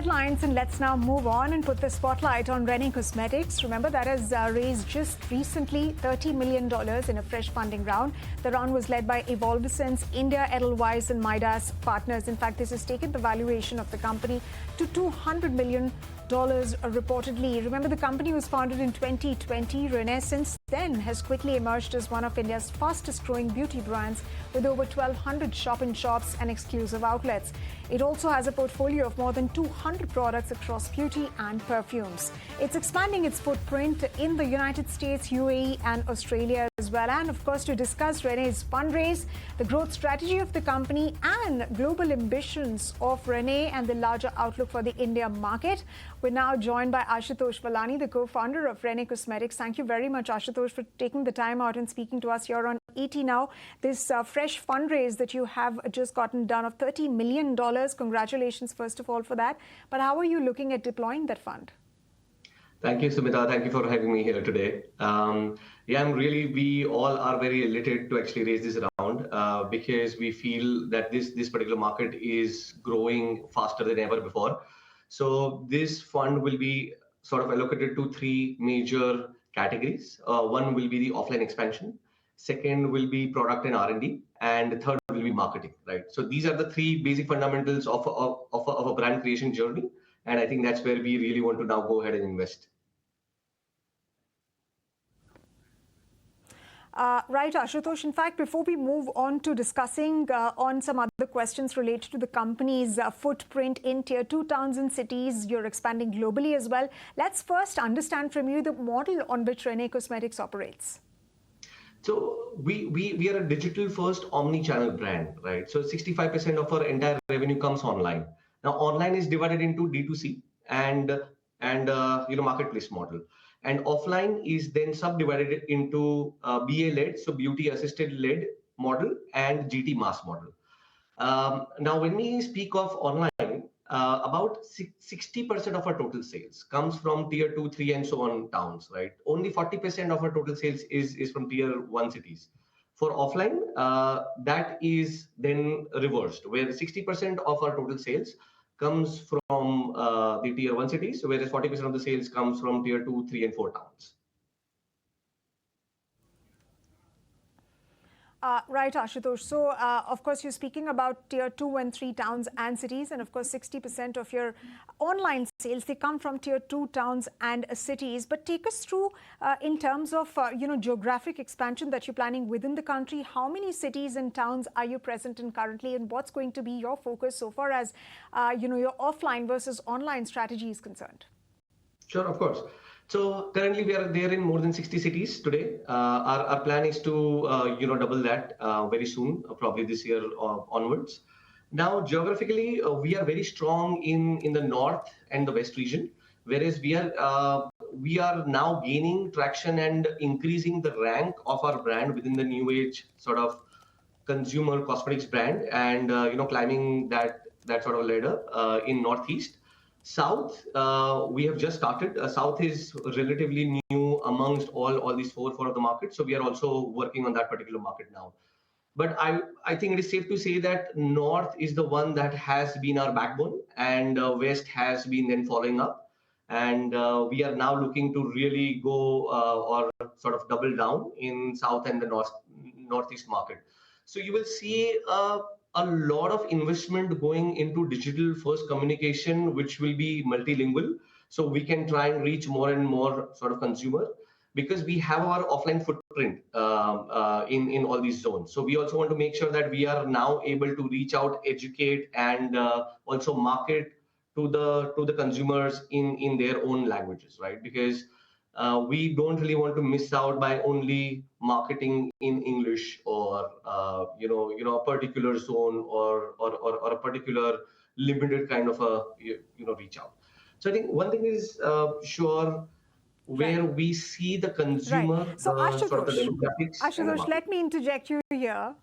headlines, and let's now move on and put the spotlight on Renee Cosmetics. Remember, that has raised just recently $30 million in a fresh funding round. The round was led by Evolvescence, India, Edelweiss and Midas partners. In fact, this has taken the valuation of the company to $200 million reportedly. Remember, the company was founded in 2020. Renee since then has quickly emerged as one of India's fastest growing beauty brands with over 1,200 shop-in-shops and exclusive outlets. It also has a portfolio of more than 200 products across beauty and perfumes. It's expanding its footprint in the United States, UAE and Australia as well. And of course, to discuss Renee's fundraise, the growth strategy of the company and global ambitions of Renee and the larger outlook for the India market, we're now joined by Ashutosh Valani, the co-founder of Renee Cosmetics. Thank you very much, Ashutosh, for taking the time out and speaking to us here on ET Now. This fresh fundraise that you have just gotten done of $30 million. Congratulations, first of all, for that. But how are you looking at deploying that fund? Thank you, Sumita. Thank you for having me here today. We all are very elated to actually raise this round because we feel that this particular market is growing faster than ever before. So this fund will be sort of allocated to three major categories. One will be the offline expansion. Second will be product and R&D, and the third will be marketing, right? So these are the three basic fundamentals of a brand creation journey. And I think that's where we really want to now go ahead and invest. Right, Ashutosh. In fact, before we move on to discussing on some other questions related to the company's footprint in tier 2 towns and cities, you're expanding globally as well. Let's first understand from you the model on which Renee Cosmetics operates. So we are a digital first omni-channel brand, right? So 65% of our entire revenue comes online. Now, online is divided into D2C and marketplace model. And offline is then subdivided into BA-led, so beauty assisted-led model, and GT mass model. Now, when we speak of online, about 60% of our total sales comes from tier 2, 3, and so on towns, right? Only 40% of our total sales is from tier 1 cities. For offline, that is then reversed, where 60% of our total sales comes from the tier 1 cities, whereas 40% of the sales comes from tier 2, 3, and 4 towns. Right, Ashutosh. So, of course, you're speaking about tier 2 and 3 towns and cities, and of course, 60% of your online sales, they come from tier 2 towns and cities. But take us through in terms of, geographic expansion that you're planning within the country. How many cities and towns are you present in currently, and what's going to be your focus so far as, your offline versus online strategy is concerned? Sure, of course. So currently we are there in more than 60 cities today. Our plan is to double that very soon, probably this year onwards. Now, geographically, we are very strong in the north and the west region, whereas we are now gaining traction and increasing the rank of our brand within the new age sort of consumer cosmetics brand, and climbing that sort of ladder in northeast. South, we have just started. South is relatively new amongst all these four of the markets. So we are also working on that particular market now. But I think it is safe to say that North is the one that has been our backbone, and West has been then following up. And we are now looking to really go or sort of double down in South and the Northeast market. So you will see a lot of investment going into digital first communication, which will be multilingual. So we can try and reach more and more sort of consumer, because we have our offline footprint in all these zones. So we also want to make sure that we are now able to reach out, educate, and also market to the consumers in their own languages, right? Because we don't really want to miss out by only marketing in English or a particular zone or a particular limited kind of a reach out. So I think one thing is sure, where we see the consumer, right. So sort of the demographics. Ashutosh, let me interject you here.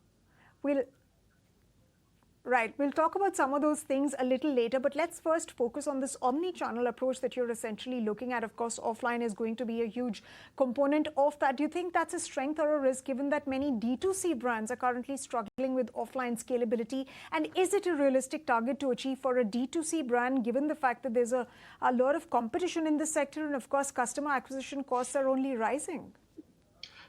Right. We'll talk about some of those things a little later, but let's first focus on this omni-channel approach that you're essentially looking at. Of course, offline is going to be a huge component of that. Do you think that's a strength or a risk, given that many D2C brands are currently struggling with offline scalability? And is it a realistic target to achieve for a D2C brand, given the fact that there's a lot of competition in this sector, and of course, customer acquisition costs are only rising?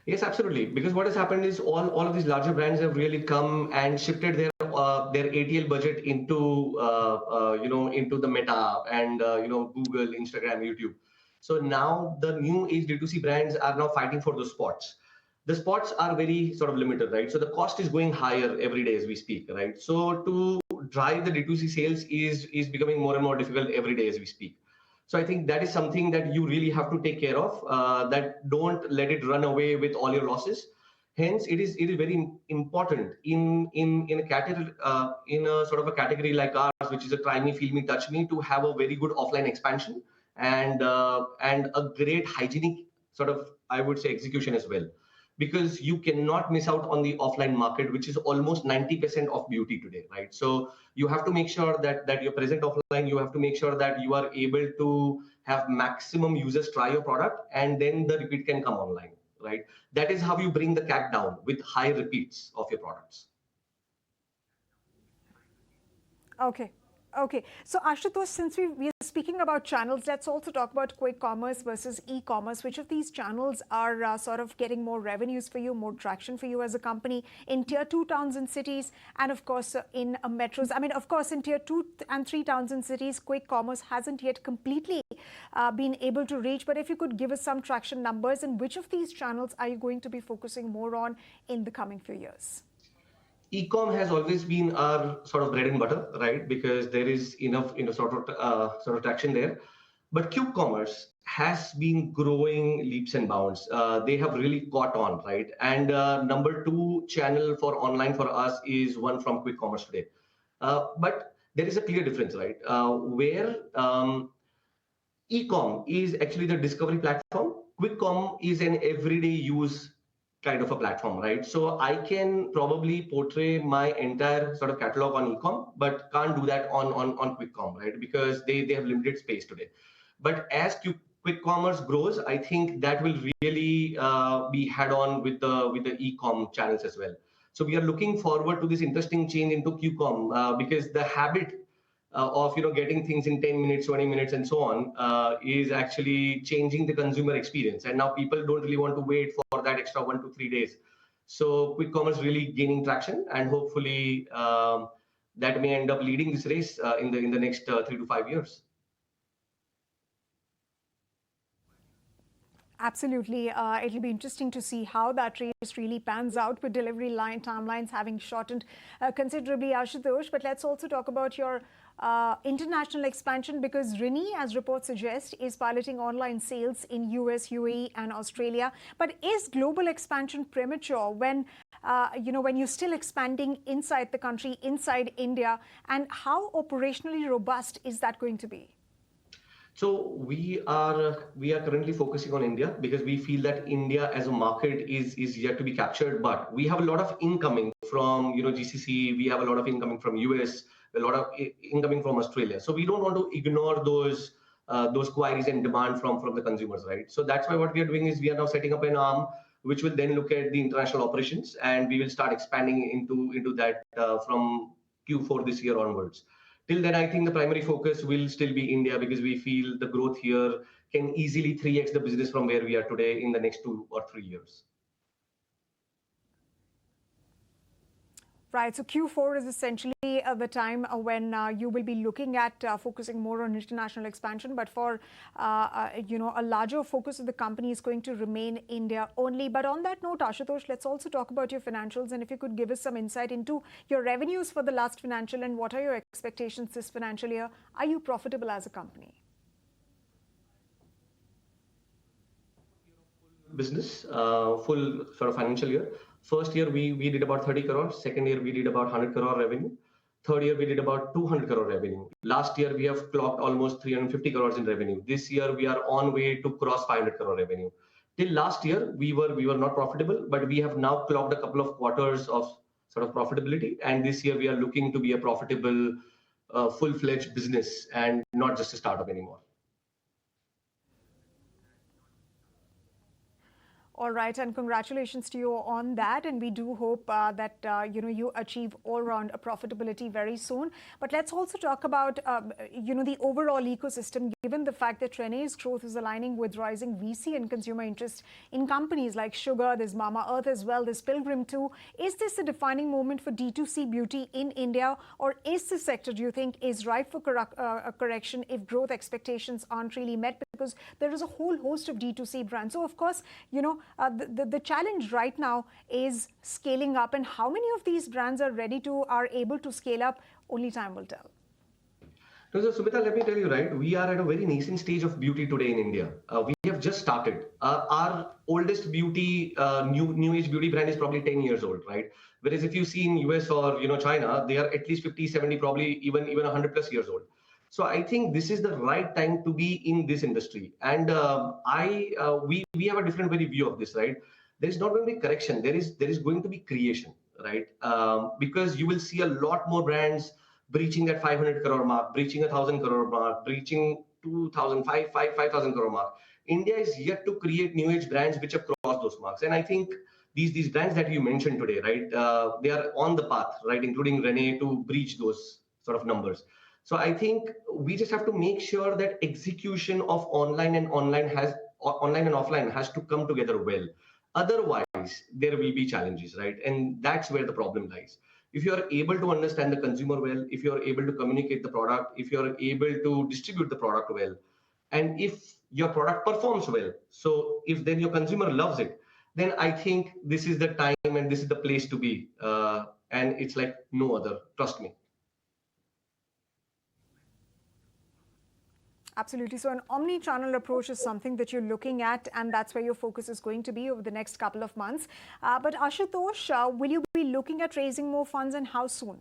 Yes, absolutely. Because what has happened is all of these larger brands have really come and shifted their ATL budget into into the Meta and Google, Instagram, YouTube. So now the new age D2C brands are now fighting for those spots. The spots are very sort of limited, right? So the cost is going higher every day as we speak, right? So to drive the D2C sales is becoming more and more difficult every day as we speak. So I think that is something that you really have to take care of. That don't let it run away with all your losses. Hence, it is very important in a category in a sort of a category like ours, which is a try me, feel me, touch me, to have a very good offline expansion and a great hygienic sort of, I would say, execution as well, because you cannot miss out on the offline market, which is almost 90% of beauty today, right? So you have to make sure that you're present offline. You have to make sure that you are able to have maximum users try your product, and then the repeat can come online, right? That is how you bring the CAC down with high repeats of your products. Okay. Okay. So Ashutosh, since we are speaking about channels, let's also talk about quick commerce versus e-commerce. Which of these channels are sort of getting more revenues for you, more traction for you as a company in tier 2 towns and cities, and of course in metros? I mean, of course, in tier 2 and 3 towns and cities, quick commerce hasn't yet completely been able to reach. But if you could give us some traction numbers, and which of these channels are you going to be focusing more on in the coming few years? E-com has always been our sort of bread and butter, right? Because there is enough, sort of traction there. But quick commerce has been growing leaps and bounds. They have really caught on, right? And number 2 channel for online for us is one from quick commerce today. But there is a clear difference, right? Where e-com is actually the discovery platform, quick com is an everyday use kind of a platform, right? So I can probably portray my entire sort of catalog on ecom, but can't do that on quick com, right? Because they have limited space today. But as quick commerce grows, I think that will really be head on with the ecom channels as well. So we are looking forward to this interesting change into QCom because the habit of getting things in 10 minutes, 20 minutes, and so on is actually changing the consumer experience. And now people don't really want to wait for that extra 1 to 3 days. So quick commerce really gaining traction, and hopefully that may end up leading this race in the next 3 to 5 years. Absolutely. It'll be interesting to see how that race really pans out with delivery line timelines having shortened considerably, Ashutosh. But let's also talk about your international expansion, because Renee, as reports suggest, is piloting online sales in US, UAE, and Australia. But is global expansion premature when when you're still expanding inside the country, inside India? And how operationally robust is that going to be? So we are currently focusing on India because we feel that India as a market is yet to be captured. But we have a lot of incoming from GCC. We have a lot of incoming from US. A lot of incoming from Australia. So we don't want to ignore those queries and demand from the consumers, right? So that's why what we are doing is we are now setting up an arm which will then look at the international operations, and we will start expanding into that from Q4 this year onwards. Till then, I think the primary focus will still be India because we feel the growth here can easily 3x the business from where we are today in the next 2 or 3 years. Right. So Q4 is essentially the time when you will be looking at focusing more on international expansion. But for a larger focus of the company is going to remain India only. But on that note, Ashutosh, let's also talk about your financials. And if you could give us some insight into your revenues for the last financial, and what are your expectations this financial year? Are you profitable as a company? Business, full sort of financial year. First year, we did about 30 crores. Second year, we did about 100 crore revenue. Third year, we did about 200 crore revenue. Last year, we have clocked almost 350 crores in revenue. This year, we are on way to cross 500 crore revenue. Till last year, we were not profitable, but we have now clocked a couple of quarters of sort of profitability. And this year we are looking to be a profitable, full-fledged business and not just a startup anymore. All right, and congratulations to you on that. And we do hope that you achieve all-round profitability very soon. But let's also talk about the overall ecosystem. Given the fact that Renee's growth is aligning with rising VC and consumer interest in companies like Sugar, there's Mama Earth as well, there's Pilgrim too. Is this a defining moment for D2C beauty in India, or is this sector, do you think, is ripe for a correction if growth expectations aren't really met? Because there is a whole host of D2C brands. So of course, the challenge right now is scaling up, and how many of these brands are able to scale up, only time will tell. No, so Sumita, let me tell you, right, we are at a very nascent stage of beauty today in India. We have just started. Our oldest beauty, new age beauty brand is probably 10 years old, right? Whereas if you see in US or China, they are at least 50, 70, probably even 100 plus years old. So I think this is the right time to be in this industry. And we have a different very view of this, right? There is not going to be correction. There is going to be creation, right? Because you will see a lot more brands breaching that 500 crore mark, breaching 1,000 crore mark, breaching 2,000, 5,000 crore mark. India is yet to create new age brands which have crossed those marks. And I think these brands that you mentioned today, right, they are on the path, right, including Renee, to breach those sort of numbers. So I think we just have to make sure that execution of online and offline has to come together well. Otherwise, there will be challenges, right? And that's where the problem lies. If you are able to understand the consumer well, if you are able to communicate the product, if you are able to distribute the product well, and if your product performs well, so if then your consumer loves it, then I think this is the time and this is the place to be. And it's like no other, trust me. Absolutely. So an omni-channel approach is something that you're looking at, and that's where your focus is going to be over the next couple of months. But Ashutosh, will you be looking at raising more funds, and how soon?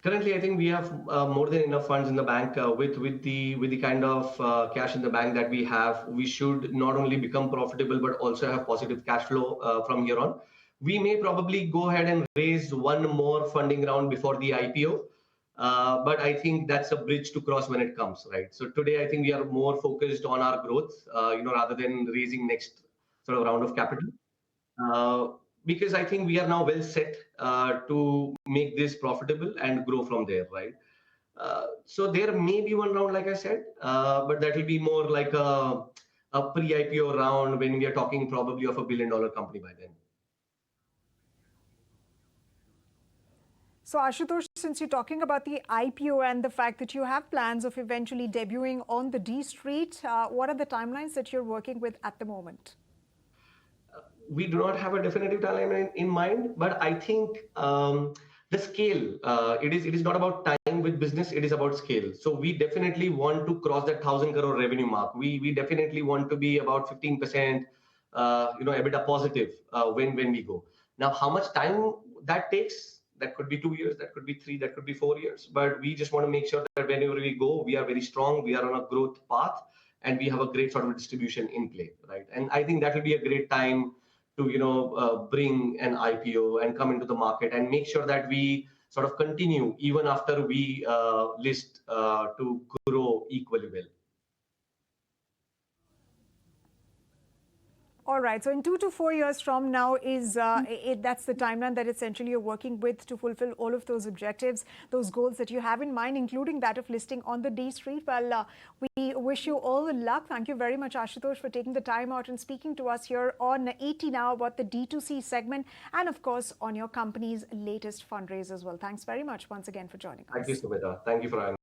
Currently, I think we have more than enough funds in the bank. With the kind of cash in the bank that we have, we should not only become profitable but also have positive cash flow from here on. We may probably go ahead and raise one more funding round before the IPO. But I think that's a bridge to cross when it comes, right? So today, I think we are more focused on our growth, rather than raising next sort of round of capital. Because I think we are now well set to make this profitable and grow from there, right? So there may be one round, like I said, but that will be more like a pre-IPO round when we are talking probably of $1 billion company by then. So Ashutosh, since you're talking about the IPO and the fact that you have plans of eventually debuting on the D Street, what are the timelines that you're working with at the moment? We do not have a definitive timeline in mind, but I think the scale, it is not about time with business, it is about scale. So we definitely want to cross that 1,000 crore revenue mark. We definitely want to be about 15%, EBITDA positive when we go. Now, how much time that takes? That could be 2 years, that could be 3, that could be 4 years. But we just want to make sure that whenever we go, we are very strong, we are on a growth path, and we have a great sort of distribution in play, right? And I think that will be a great time to, bring an IPO and come into the market and make sure that we sort of continue even after we list to grow equally well. All right. So in 2 to 4 years from now that's the timeline that essentially you're working with to fulfill all of those objectives, those goals that you have in mind, including that of listing on the D Street. Well, we wish you all the luck. Thank you very much, Ashutosh, for taking the time out and speaking to us here on ET Now about the D2C segment and, of course, on your company's latest fundraise as well. Thanks very much once again for joining us. Thank you, Sumita. Thank you for having me.